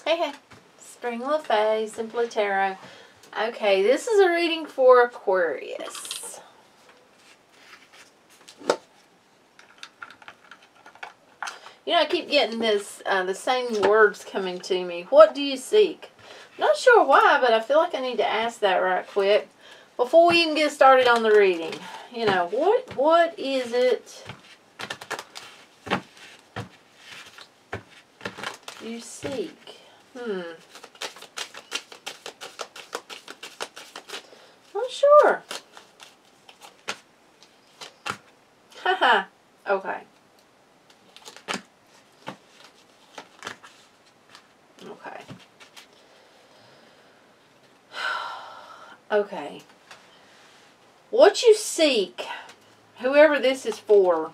Hey, hey. Spring LaFay, Simply Tarot. Okay, this is a reading for Aquarius. You know, I keep getting this, the same words coming to me. What do you seek? Not sure why, but I feel like I need to ask that right quick before we even get started on the reading. You know, what is it you seek? Not sure. Haha. Okay. Okay. Okay. What you seek, whoever this is for,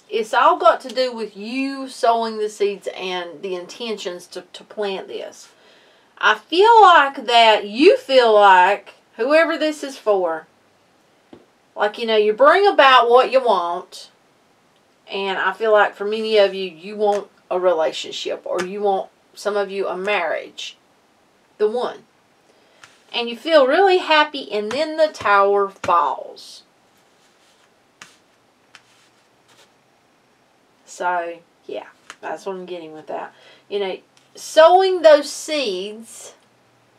it's all got to do with you sowing the seeds and the intentions to plant this. I feel like that you feel like, whoever this is for, like, you know, you bring about what you want. And I feel like for many of you, you want a relationship, or you want, some of you, a marriage. The one. And you feel really happy, and then the tower falls. So, yeah, that's what I'm getting with that. You know, sowing those seeds,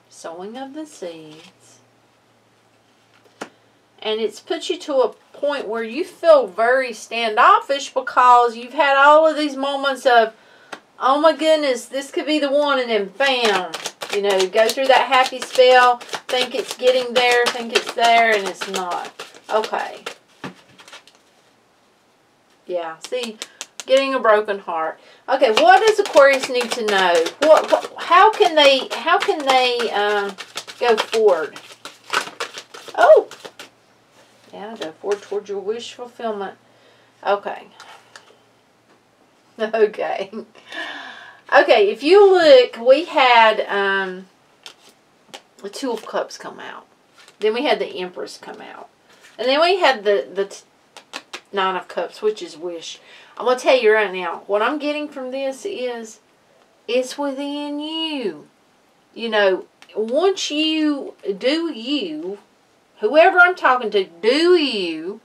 sowing of the seeds, and it's put you to a point where you feel very standoffish because you've had all of these moments of, oh my goodness, this could be the one, and then bam, you know, go through that happy spell, think it's getting there, think it's there, and it's not. Okay. Yeah, see, getting a broken heart. Okay, what does Aquarius need to know? How can they go forward? Oh, yeah, go forward towards your wish fulfillment. Okay. Okay. Okay, if you look, we had the Two of Cups come out. Then we had the Empress come out. And then we had the Nine of Cups, which is wish. I'm going to tell you right now, what I'm getting from this is, it's within you. You know, once you do you, whoever I'm talking to, do you,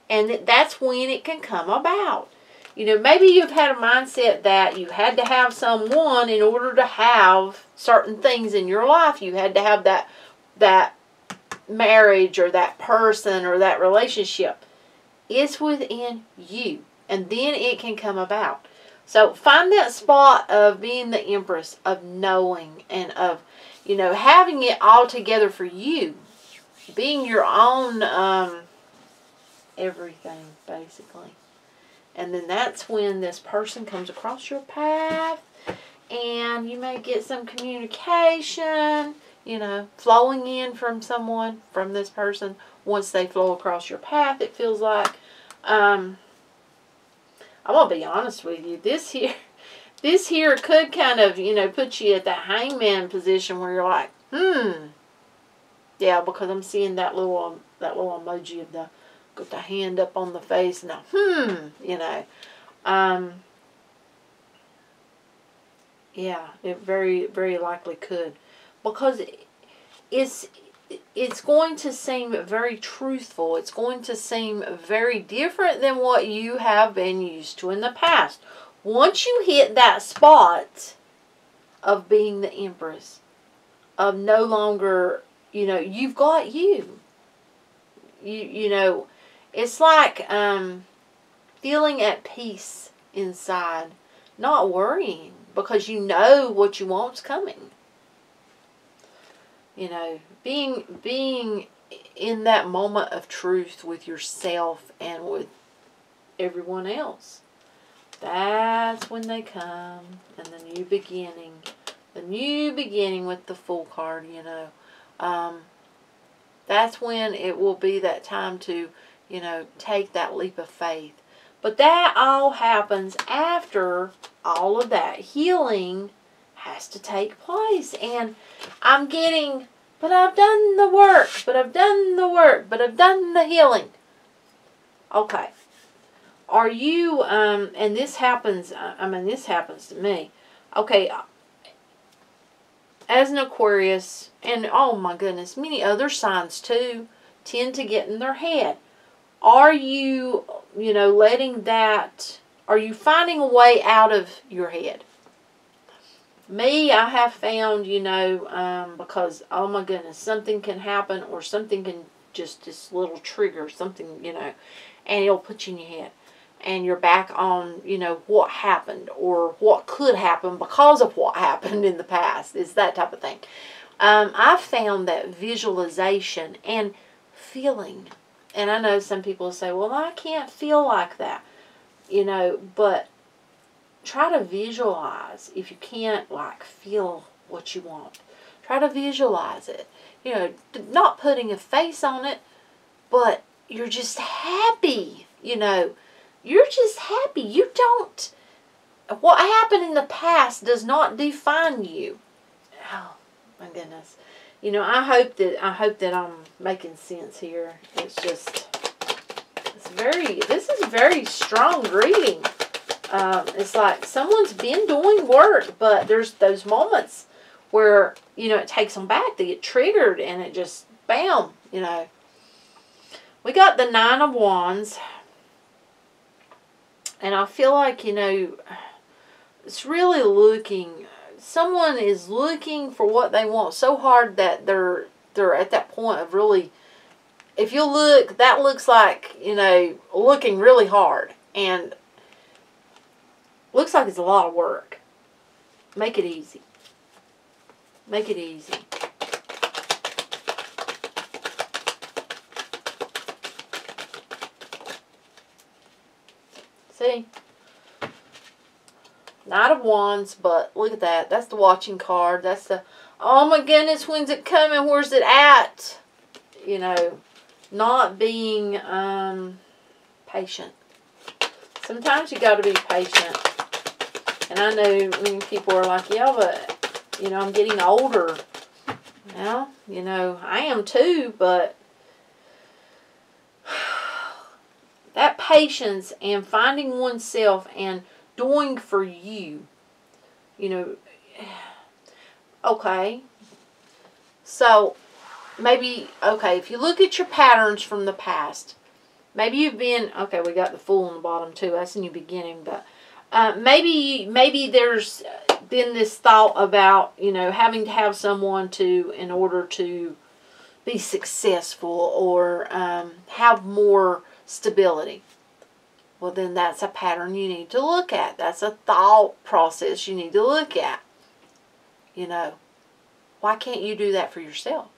and that's when it can come about. You know, maybe you've had a mindset that you had to have someone in order to have certain things in your life. You had to have that marriage or that person or that relationship. It's within you, and then it can come about. So find that spot of being the Empress, of knowing, and of, you know, having it all together for you. Being your own everything, basically. And then that's when this person comes across your path, and you may get some communication, you know, flowing in from someone, from this person. Once they flow across your path, it feels like, I'm going to be honest with you, this here could kind of, you know, put you at that hangman position where you're like, yeah, because I'm seeing that little emoji of got the hand up on the face, and you know, yeah, it very, very likely could, because it's going to seem very truthful. It's going to seem very different than what you have been used to in the past. Once you hit that spot of being the Empress, of no longer, you know, you've got you. You know, it's like feeling at peace inside, not worrying, because you know what you want's coming. You know, being in that moment of truth with yourself and with everyone else. That's when they come, and the new beginning. The new beginning with the Fool card, you know. That's when it will be that time to, you know, take that leap of faith. But that all happens after all of that healing has to take place. And I'm getting, but I've done the work, but I've done the work, but I've done the healing. Okay. Are you, and this happens, I mean, this happens to me. Okay, as an Aquarius, and oh my goodness, many other signs too, tend to get in their head. Are you, letting that, are you finding a way out of your head? Me, I have found, because, oh my goodness, something can happen, or something can just, this little trigger, something, and it'll put you in your head. And you're back on, what happened, or what could happen because of what happened in the past. It's that type of thing. I've found that visualization and feeling, and I know some people say, well, I can't feel like that, but try to visualize. If you can't, like, feel what you want, try to visualize it. Not putting a face on it, but you're just happy, You're just happy. You don't, what happened in the past does not define you. Oh, my goodness. I hope that I'm making sense here. It's just, this is very strong reading. It's like someone's been doing work, but there's those moments where, it takes them back. They get triggered and it just, bam, We got the Nine of Wands. And I feel like, it's really looking, someone is looking for what they want so hard that they're at that point of really, if you look, that looks like, looking really hard. And looks like it's a lot of work. Make it easy. Make it easy. See? Knight of Wands, but look at that. That's the watching card. That's the, oh my goodness, when's it coming? Where's it at? Not being patient. Sometimes you got to be patient. And I know many people are like, yeah, but, I'm getting older. Well, I am too, but that patience and finding oneself and doing for you, okay. So, maybe, okay, if you look at your patterns from the past, maybe you've been, okay, we got the Fool on the bottom too, that's a new beginning, but maybe there's been this thought about, having to have someone in order to be successful or have more stability. Well, then that's a pattern you need to look at. That's a thought process you need to look at. Why can't you do that for yourself?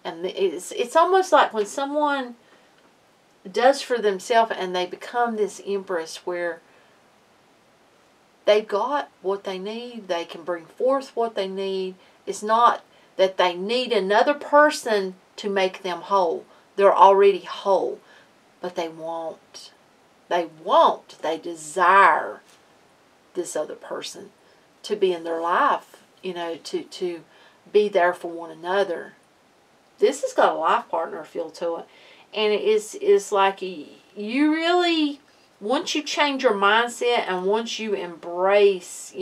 And it's almost like when someone does for themselves and they become this empress where they've got what they need, they can bring forth what they need. It's not that they need another person to make them whole. They're already whole. But they want. They desire this other person to be in their life, to be there for one another. This has got a life partner feel to it. And it's like you really, once you change your mindset and once you embrace,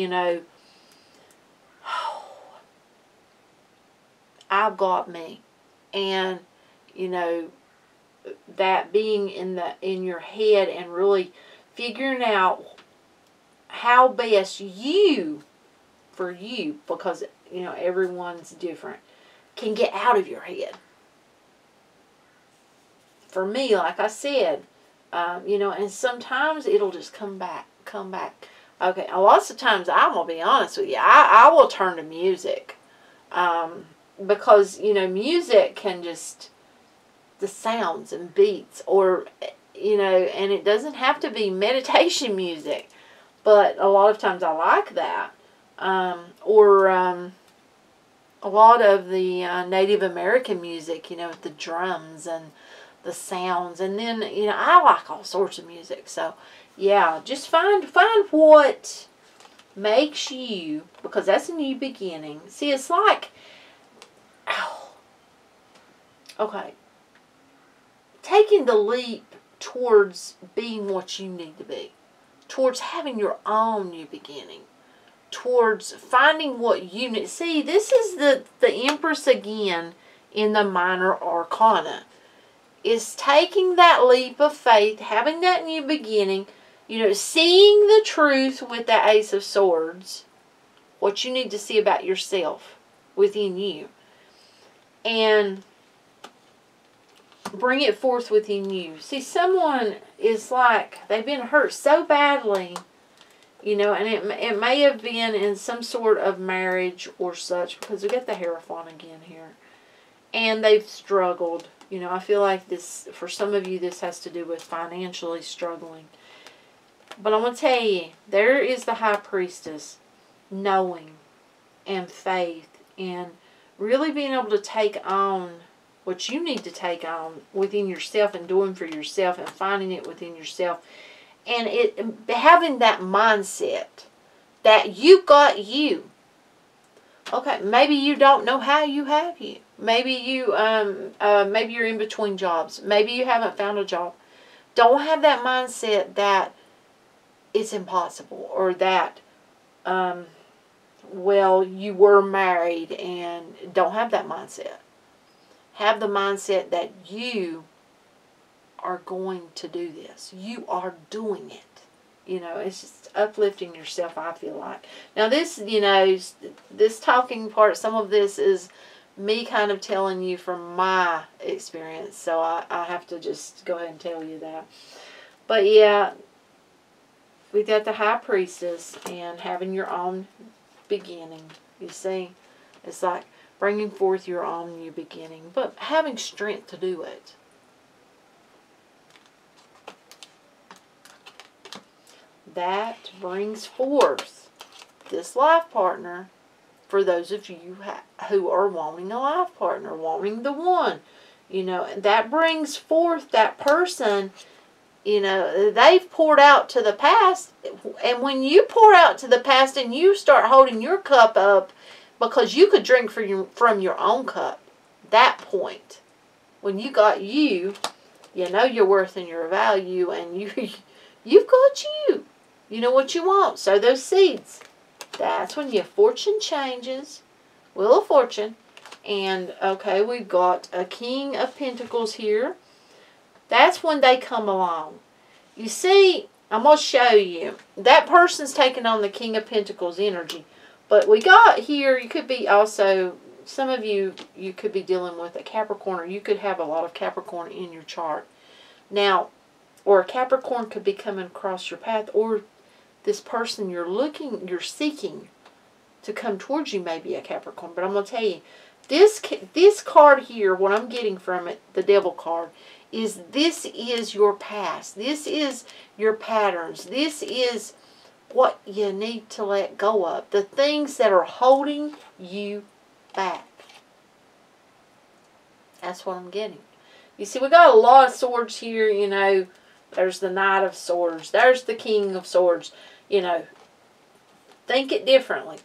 I've got me. And, that being in your head and really figuring out how best for you, because, everyone's different, can get out of your head. For me, like I said, and sometimes it'll just come back. Okay, lots of times, I'm going to be honest with you, I will turn to music. Because, music can just, the sounds and beats, or, and it doesn't have to be meditation music, but a lot of times I like that. Or a lot of the Native American music, with the drums and the sounds, and then, I like all sorts of music. So, yeah, just find what makes you, because that's a new beginning. See, it's like, okay, taking the leap towards being what you need to be, towards having your own new beginning. towards finding what you need. See, this is the Empress again in the minor arcana. Is taking that leap of faith, having that new beginning, seeing the truth with the Ace of Swords, what you need to see about yourself within you, and bring it forth within you. See, someone is like, they've been hurt so badly, and it may have been in some sort of marriage or such, because we got the Hierophant again here, and they've struggled. I feel like this, for some of you, this has to do with financially struggling. But I'm going to tell you, there is the High Priestess, knowing and faith, and really being able to take on what you need to take on within yourself, and doing for yourself, and finding it within yourself. And having that mindset that you got you. Okay, maybe you don't know how you have you. Maybe maybe you're in between jobs. Maybe you haven't found a job. Don't have that mindset that it's impossible, or that, well, you were married, and don't have that mindset. Have the mindset that you are going to do this. You are doing it. It's just uplifting yourself, I feel like. Now this, this talking part, some of this is me kind of telling you from my experience. So I have to just go ahead and tell you that. But yeah, we got the High Priestess and having your own beginning. You see, it's like bringing forth your own new beginning, but having strength to do it. That brings forth this life partner for those of you who are wanting a life partner, wanting the one. And that brings forth that person, they've poured out to the past. And when you pour out to the past and you start holding your cup up, because you could drink from your own cup, that point, when you got you know your worth and your value, and you've got you. You know what you want. Sow those seeds. That's when your fortune changes. Wheel of Fortune. And, okay, we've got a King of Pentacles here. That's when they come along. You see, I'm going to show you. That person's taking on the King of Pentacles energy. But we got here, you could be also, some of you could be dealing with a Capricorn, or you could have a lot of Capricorn in your chart. Now, or a Capricorn could be coming across your path, or this person you're seeking to come towards you may be a Capricorn. But I'm going to tell you, this card here, what I'm getting from it, the Devil card, is this is your past. This is your patterns. This is what you need to let go of. The things that are holding you back. That's what I'm getting. You see, we got a lot of swords here, There's the Knight of Swords. There's the King of Swords. Think it differently.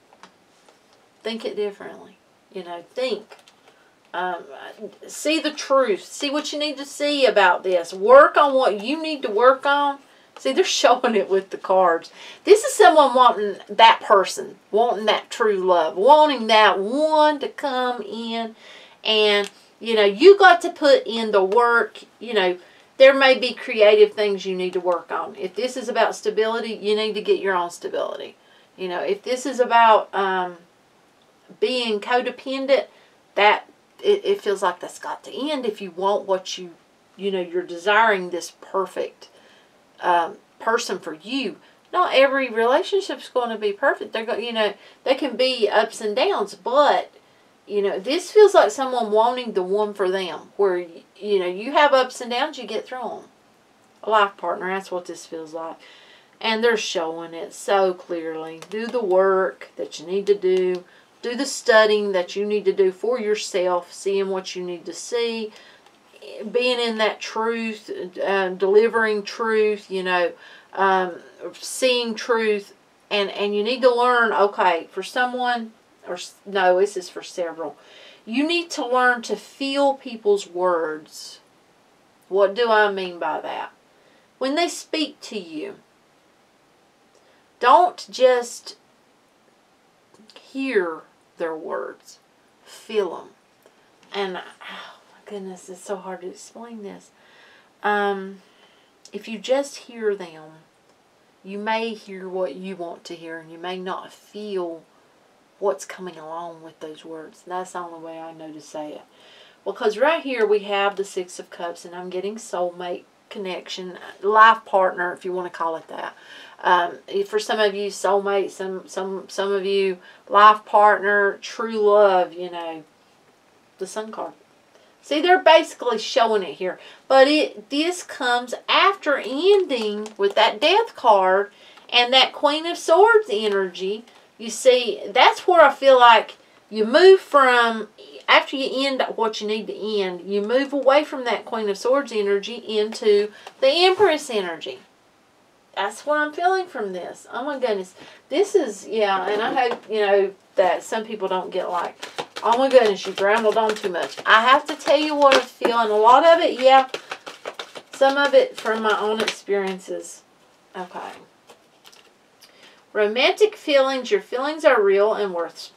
Think it differently. Think. See the truth. See what you need to see about this. Work on what you need to work on. See, they're showing it with the cards. This is someone wanting that person. Wanting that true love. Wanting that one to come in. And, you got to put in the work, There may be creative things you need to work on. If this is about stability, you need to get your own stability. If this is about being codependent, that it feels like that's got to end if you want what you're desiring, this perfect person for you. Not every relationship's going to be perfect. They can be ups and downs, but this feels like someone wanting the one for them, where you have ups and downs, you get through them. A life partner, that's what this feels like. And they're showing it so clearly. Do the work that you need to do. Do the studying that you need to do for yourself. Seeing what you need to see. Being in that truth. Delivering truth. Seeing truth. And you need to learn, okay, for someone, or no, this is for several. You need to learn to feel people's words. What do I mean by that? When they speak to you, don't just hear their words. Feel them. And, oh my goodness, it's so hard to explain this. If you just hear them, you may hear what you want to hear, and you may not feel what's coming along with those words. That's the only way I know to say it. Because right here we have the Six of Cups, and I'm getting soulmate connection, life partner, if you want to call it that. For some of you, soulmate, some of you, life partner, true love, you know, the Sun card. See, they're basically showing it here. But this comes after ending with that Death card and that Queen of Swords energy. You see, that's where I feel like you move from, after you end what you need to end, you move away from that Queen of Swords energy into the Empress energy. That's what I'm feeling from this. Oh my goodness. This is, yeah, and I hope, you know, that some people don't get like, oh my goodness, you've rambled on too much. I have to tell you what I feel, and a lot of it, yeah, some of it from my own experiences. Okay. Romantic feelings. Your feelings are real and worth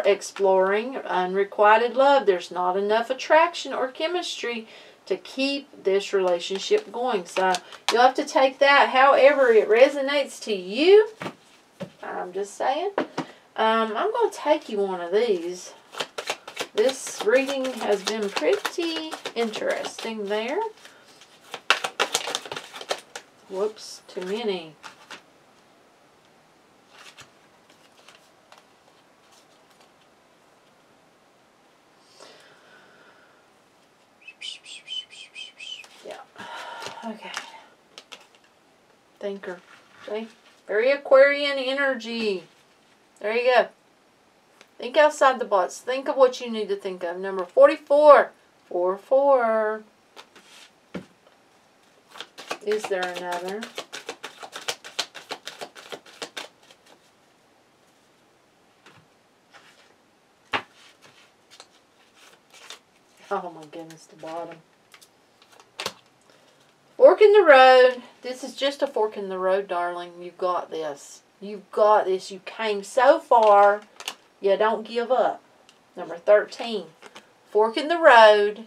exploring. Unrequited love. There's not enough attraction or chemistry to keep this relationship going. So you'll have to take that however it resonates to you. I'm just saying. I'm going to take you one of these. This reading has been pretty interesting there. Whoops, too many. Yeah. Okay. Thinker. See? Very Aquarian energy. There you go. Think outside the box. Think of what you need to think of. Number 44. 44. Is there another? Oh my goodness, the bottom. Fork in the road. This is just a fork in the road, darling. You've got this. You've got this. You came so far. You don't give up. Number 13. Fork in the road.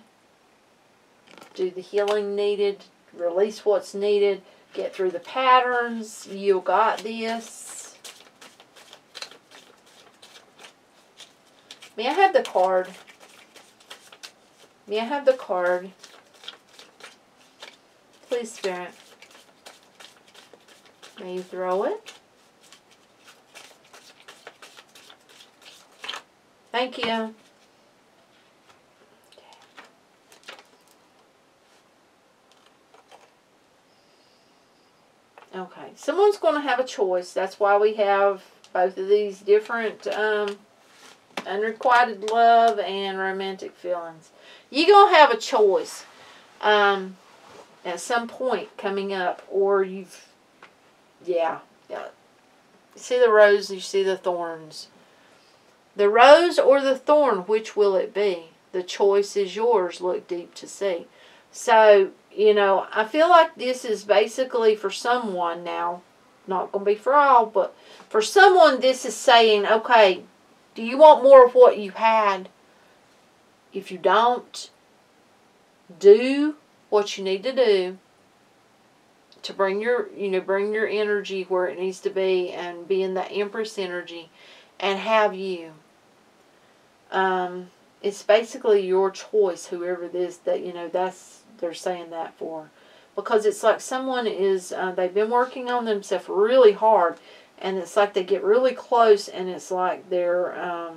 Do the healing needed. Release what's needed. Get through the patterns. You got this. May I have the card? May I have the card? Please, Spirit. May you throw it? Thank you. Okay. Someone's going to have a choice. That's why we have both of these different unrequited love and romantic feelings. You're going to have a choice at some point coming up, or you've, yeah. You see the rose, you see the thorns. The rose or the thorn, which will it be? The choice is yours. Look deep to see. So, you know, I feel like this is basically for someone now. Not going to be for all, but for someone this is saying, okay, do you want more of what you had? If you don't, do what you need to do to bring your, bring your energy where it needs to be and be in that Empress energy and have you. It's basically your choice, whoever it is that, they're saying that for. Because it's like someone is, they've been working on themselves really hard, and it's like they get really close, and it's like they're,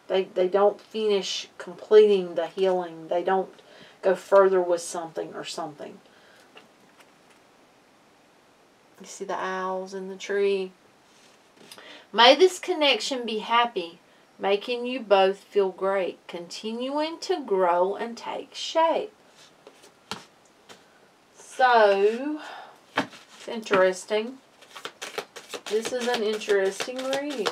they don't finish completing the healing. They don't go further with something or something. You see the owls in the tree. May this connection be happy, making you both feel great, continuing to grow and take shape. So, it's interesting. This is an interesting reading.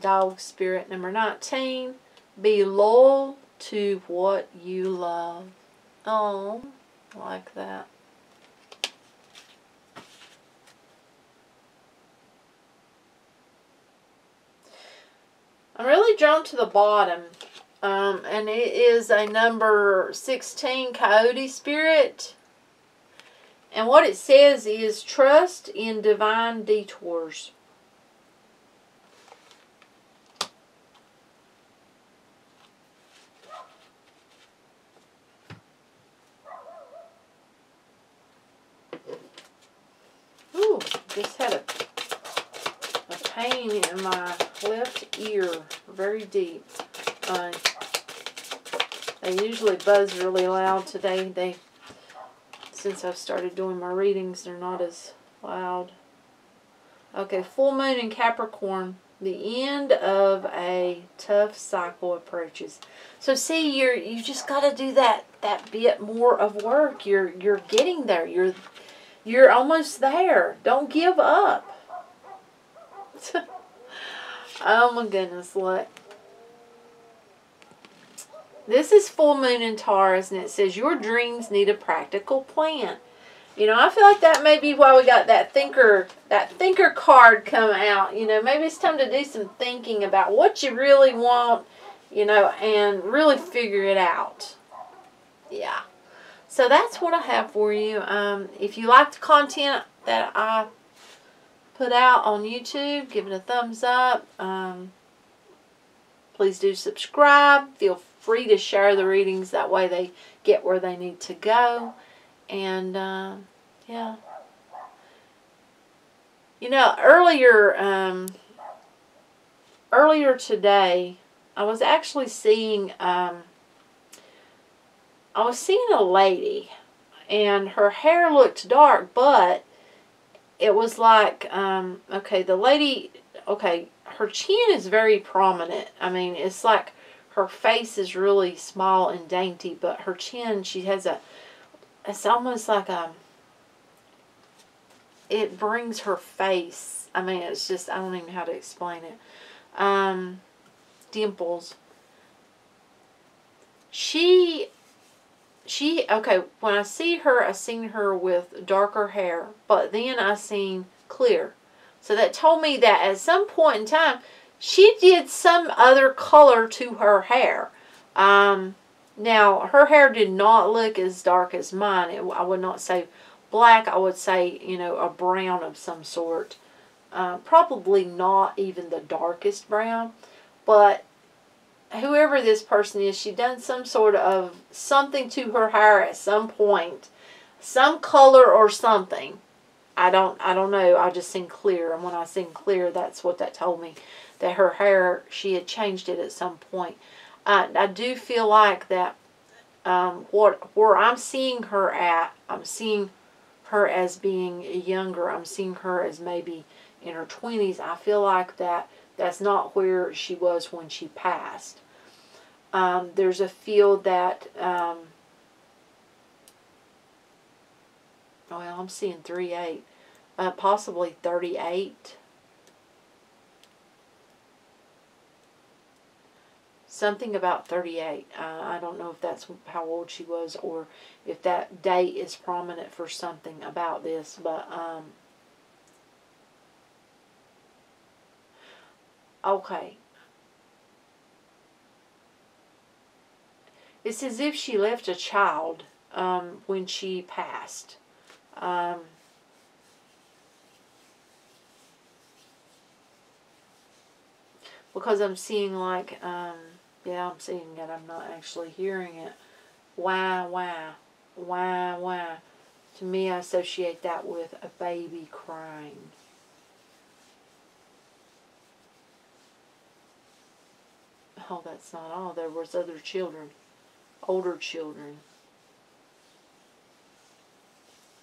Dog spirit number 19. Be loyal to what you love. Oh, I like that. I'm really drawn to the bottom. And it is a number 16 Coyote Spirit. And what it says is trust in divine detours. Ooh, just had a pain in my left ear, very deep. They usually buzz really loud today. Since I've started doing my readings, they're not as loud. Okay, full moon in Capricorn. The end of a tough cycle approaches. So see, you just got to do that bit more of work. You're getting there. You're almost there. Don't give up. Oh my goodness, look. This is full moon in Taurus, and it says your dreams need a practical plan. You know, I feel like that may be why we got that thinker card come out. You know, maybe it's time to do some thinking about what you really want, you know, and really figure it out. Yeah. So that's what I have for you. If you like the content that I put out on YouTube, give it a thumbs up. Please do subscribe. Feel free to share the readings. That way they get where they need to go. And, yeah. You know, earlier today, I was actually seeing, I was seeing a lady, and her hair looked dark, but it was like, okay, the lady, okay, her chin is very prominent. I mean, it's like her face is really small and dainty, but her chin, she has it's almost like it brings her face. I mean, it's just, I don't even know how to explain it. Dimples. Okay, when I see her, I seen her with darker hair, but then I seen clear. So that told me that at some point in time, she did some other color to her hair. Now, her hair did not look as dark as mine. I would not say black. I would say, you know, a brown of some sort. Probably not even the darkest brown. But whoever this person is, she done some sort of something to her hair at some point. Some color or something. I don't know. I just seen clear. And when I seen clear, that's what that told me. That her hair, she had changed it at some point. I do feel like that where I'm seeing her at, I'm seeing her as being younger. I'm seeing her as maybe in her 20s. I feel like that's not where she was when she passed. There's a feel that, well, I'm seeing 38, possibly 38. Something about 38. I don't know if that's how old she was or if that date is prominent for something about this, but okay. It's as if she left a child when she passed. Because I'm seeing like, yeah, I'm seeing it. I'm not actually hearing it. Wah, wah, wah, wah. To me, I associate that with a baby crying. Oh, that's not all. There was other children. Older children.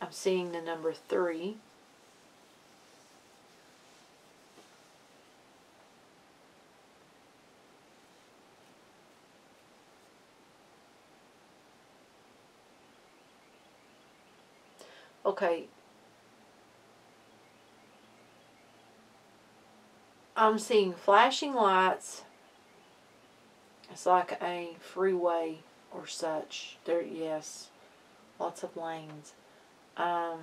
I'm seeing the number 3. Okay. I'm seeing flashing lights. It's like a freeway or such. There, yes. Lots of lanes. I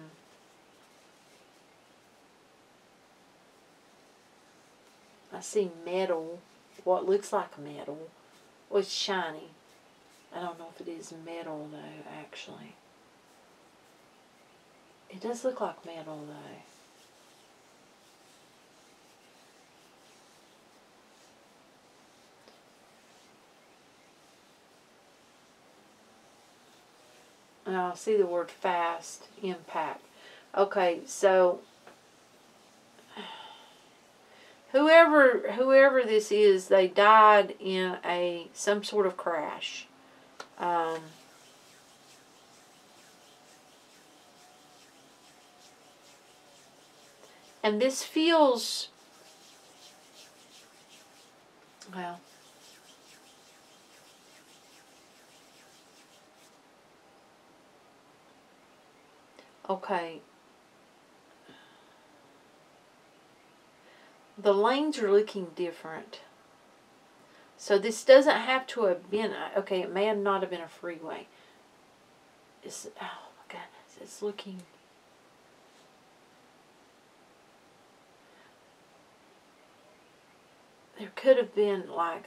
see metal. what looks like metal. Well, it's shiny. I don't know if it is metal, though, actually. It does look like metal, though. And I see the word fast, impact. Okay, so whoever this is, they died in some sort of crash. And this feels, well, okay. The lanes are looking different. So this doesn't have to have been, okay, it may not have been a freeway. It's, oh my goodness, it's looking, there could have been like,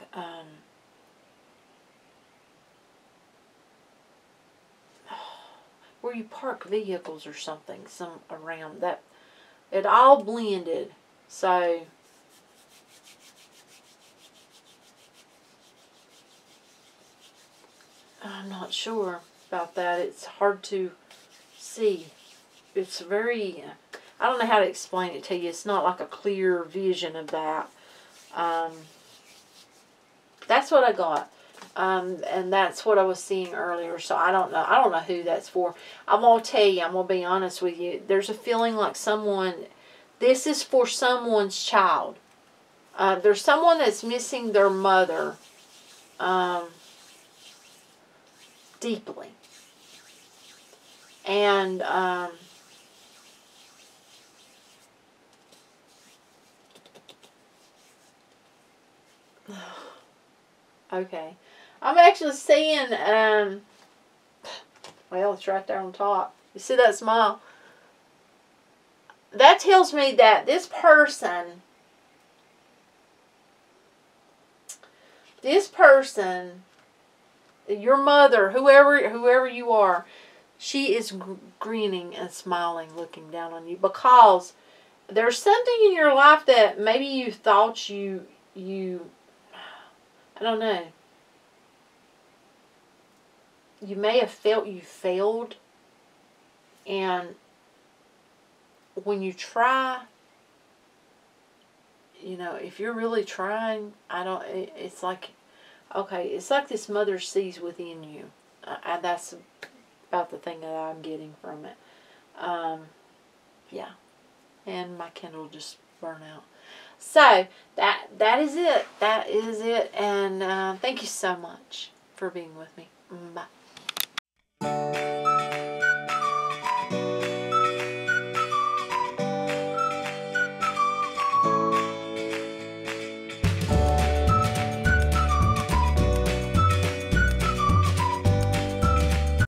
where you park vehicles or something, some around that. It all blended. So I'm not sure about that. It's hard to see. It's very, I don't know how to explain it to you. It's not like a clear vision of that. That's what I got. And that's what I was seeing earlier. So I don't know. I don't know who that's for. I'm going to tell you. I'm going to be honest with you. There's a feeling like someone, this is for someone's child. There's someone that's missing their mother deeply. And okay. I'm actually seeing, well, it's right there on top. You see that smile? That tells me that this person, your mother, whoever you are, she is grinning and smiling, looking down on you, because there's something in your life that maybe you thought you I don't know. You may have felt you failed, and when you try, you know, if you're really trying, it's like, okay, it's like this mother sees within you. That's about the thing that I'm getting from it. Yeah. And my Kindle just burned out. So, that is it. That is it. And thank you so much for being with me. Bye.